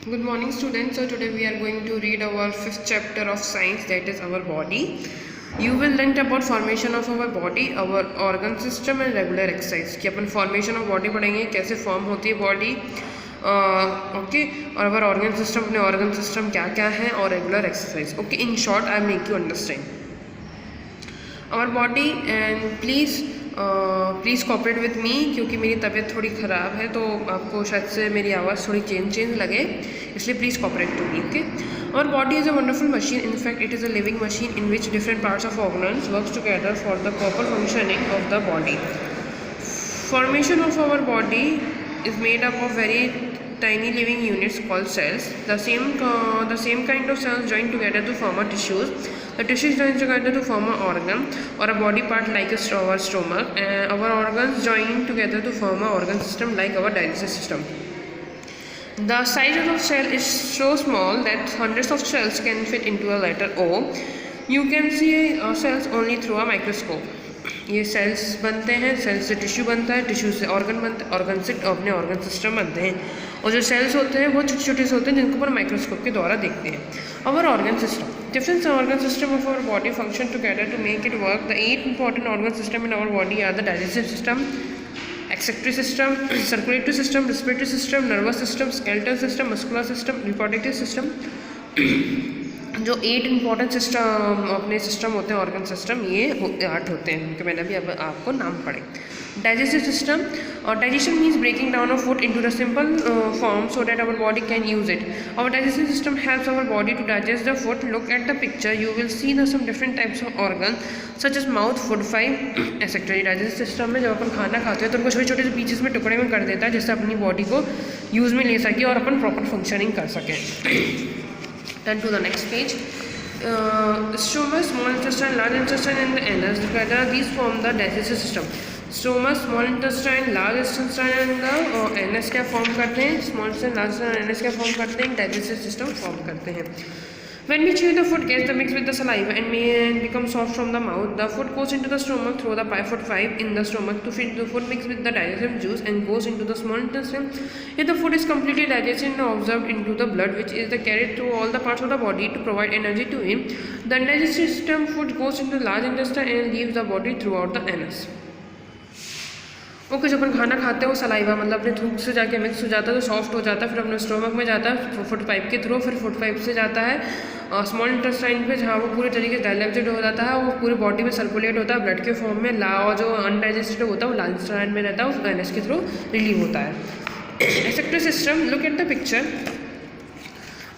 Good morning students. So today we are going to read our fifth chapter of science, that is our body. You will learn about formation of our body, our organ system and regular exercise. कि अपन formation of body पढ़ेंगे, कैसे form होती है body, okay, और our organ system, अपने organ system क्या क्या है, और regular exercise. Okay, in short I make you understand our body, and please cooperate with me, क्योंकि मेरी तबीयत थोड़ी ख़राब है तो आपको शायद से मेरी आवाज़ थोड़ी चेंज लगे, इसलिए please cooperate to me. Okay, और body is a wonderful machine. In fact it is a living machine in which different parts of organs works together for the proper functioning of the body. Formation of our body is made up of very tiny living units called cells. The same kind of cells join together to form a tissues. The tissues join together to form an organ or a body part like our stomach. Our organs join together to form an organ system like our digestive system. The size of the cell is so small that hundreds of cells can fit into a letter O. You can see cells only through a microscope. ये sales बनते हैं, sales से tissue बनता है, tissue से organ बनते हैं, organ से अपने ऑर्गन सिस्टम बनते हैं, और जो सेल्स होते हैं वो छोटे छोटे से होते हैं जिनको अपन माइक्रोस्कोप के द्वारा देखते हैं. Our organ system, different organ system of our body function together to make it work. The 8 important organ system in our body are the digestive system, excretory system, circulatory system, respiratory system, nervous system, skeletal system, muscular system, reproductive system. जो 8 important system अपने system होते हैं organ system, ये 8 होते हैं, क्योंकि मैंने अभी अब आपको नाम पढ़े. डाइजेस्टिव सिस्टम, और digestion means breaking down of food into the simple form so that our body can use it. Our digestive system helps our body to digest the food. Look at the picture, you will see the some different types of organ such as mouth, food pipe, etcetera. Digestive system में जब अपन खाना खाते हैं तो उनको छोटे छोटे से पीसेस में टुकड़े में कर देता है, जिससे अपनी बॉडी को यूज़ में ले सके और अपन प्रॉपर फंक्शनिंग कर सकें. Turn to the next page. Stomach, small intestine, large intestine and the anus together, these form the digestive system. Stomach, small intestine, large intestine and the anus क्या form करते हैं? Small intestine, large intestine, anus क्या form करते हैं? Digestive system form करते हैं. When we chew the food, gets the mix with the saliva and becomes soft from the mouth. The food goes into the stomach through the food pipe in the stomach to feed the food mixed with the digestive juice and goes into the small intestine. If the food is completely digested and absorbed into the blood, which is carried through all the parts of the body to provide energy to him, the digestive system food goes into the large intestine and leaves the body throughout the anus. Okay, जो अपन खाना खाते हैं वो saliva मतलब अपने थूक से जाके मिक्स हो जाता है, तो सॉफ्ट हो जाता है, फिर अपने स्टोमक में जाता है फूड पाइप के थ्रू, फिर फूड पाइप से जाता है स्मॉल इंटेस्टाइन पे, जहाँ वो पूरे तरीके से डाइजेस्टेड हो जाता है, वो पूरी बॉडी में सर्कुलेट होता है ब्लड के फॉर्म में. और जो अनडाइजेस्टेड होता है वो लार्ज इंटेस्टाइन में रहता है, उस एनएस के थ्रू रिलीव होता है. Excretory system, look at the picture.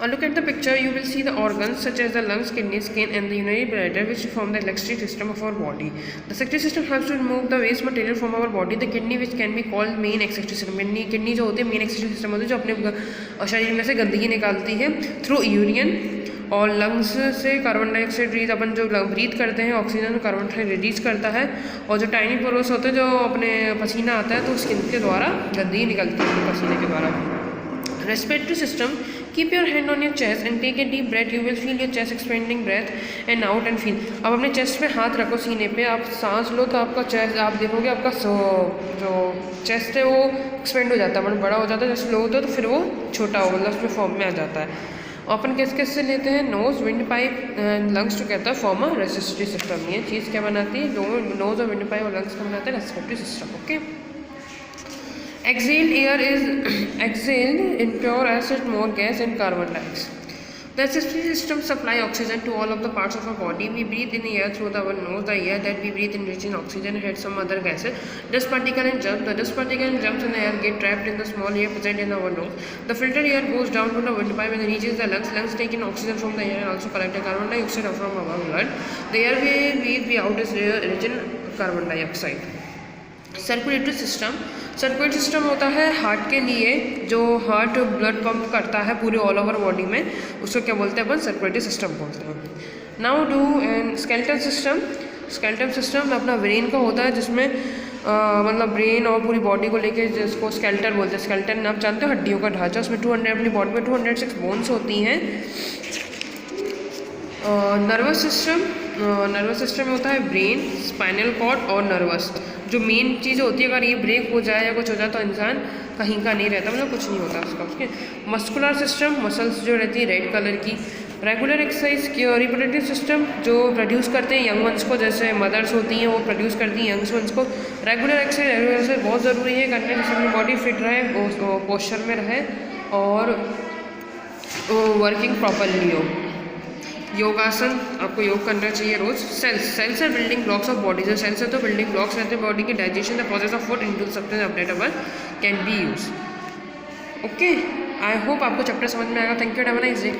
Look at the picture, you will see the organs such as the lungs, kidneys, skin and the urinary bladder which form the excretory system of our body. The secretory system helps to remove the waste material from our body. The kidney, which can be called main excretory system. Kidney जो होती है main excretory system होती है, जो अपने शरीर में से गंदगी निकालती है थ्रू यूरिन. और लंग्स से कार्बन डाइऑक्साइड रिलीज, अपन जो ब्रीथ करते हैं ऑक्सीजन और कार्बन डाइऑक्साइड रिलीज करता है. और जो टाइनी पोरोस होते हैं, जो अपने पसीना आता है तो स्किन के द्वारा गंदगी निकलती है पसीने के द्वारा. Respiratory system, keep your hand on your chest and take a deep breath. You will feel your chest expanding, breath and out and feel. अब अपने चेस्ट पे हाथ रखो, सीने पे आप सांस लो तो आपका चेस्ट, आप देखोगे आपका जो चेस्ट है वो एक्सपेंड हो जाता है, मतलब बड़ा हो जाता है. जब स्लो होता है तो फिर वो छोटा हो, मतलब उसमें फॉर्म में आ जाता है. अपन किस किस से लेते हैं? Nose, windpipe and lungs together form a respiratory system. ये चीज़ क्या बनाती है? नोज और विंड पाइप और लंग्स का बनाते हैं respiratory system. Okay, exhaled air is exhaled in pure acid, more gas and carbon dioxide. The respiratory system supply oxygen to all of the parts of our body. We breathe in the air through our nose. The air that we breathe in rich in oxygen and some other gases. Dust particle and germs. The dust particle and germs in the air get trapped in the small air present in our nose. The filtered air goes down to the windpipe and reaches the lungs. Lungs take in oxygen from the air and also collect the carbon dioxide from our blood. The air we breathe out is rich in carbon dioxide. Circulatory system, circulatory system होता है heart के लिए, जो heart blood pump करता है पूरे all over body में, उसको क्या बोलते हैं अपन? सर्कुलेटरी सिस्टम बोलते हैं. Now do and skeletal system. Skeletal system अपना ब्रेन का होता है, जिसमें मतलब ब्रेन और पूरी बॉडी को लेके, जिसको स्केलेटन बोलते हैं. स्केलेटन आप जानते हो, हड्डियों का ढांचा, उसमें 200 अपनी बॉडी में 206 बोन्स होती हैं. नर्वस सिस्टम, नर्वस सिस्टम में होता है ब्रेन, स्पाइनल कॉर्ड और नर्वस। जो मेन चीज़ होती है, अगर ये ब्रेक हो जाए या कुछ हो जाए तो इंसान कहीं का नहीं रहता, मतलब कुछ नहीं होता उसका। उसके मस्कुलर सिस्टम, मसल्स जो रहती है रेड कलर की। रेगुलर एक्सरसाइज की। रिप्रोडक्टिव सिस्टम जो प्रोड्यूस करते हैं यंग वंस को, जैसे मदर्स होती हैं वो प्रोड्यूस करती हैं यंग वंस को। रेगुलर एक्सरसाइज बहुत ज़रूरी है करने, जिससे अपनी बॉडी फिट रहे, पोस्चर में रहे और वर्किंग प्रॉपरली हो। योगासन, आपको योग करना चाहिए रोज। Cells are building blocks of body. जो सेल्स है तो बिल्डिंग ब्लॉक्स रहते हैं बॉडी की। Digestion the process of food into substance updatable can be use. Okay, I hope आपको चैप्टर समझ में आएगा। Thank you, have a nice day.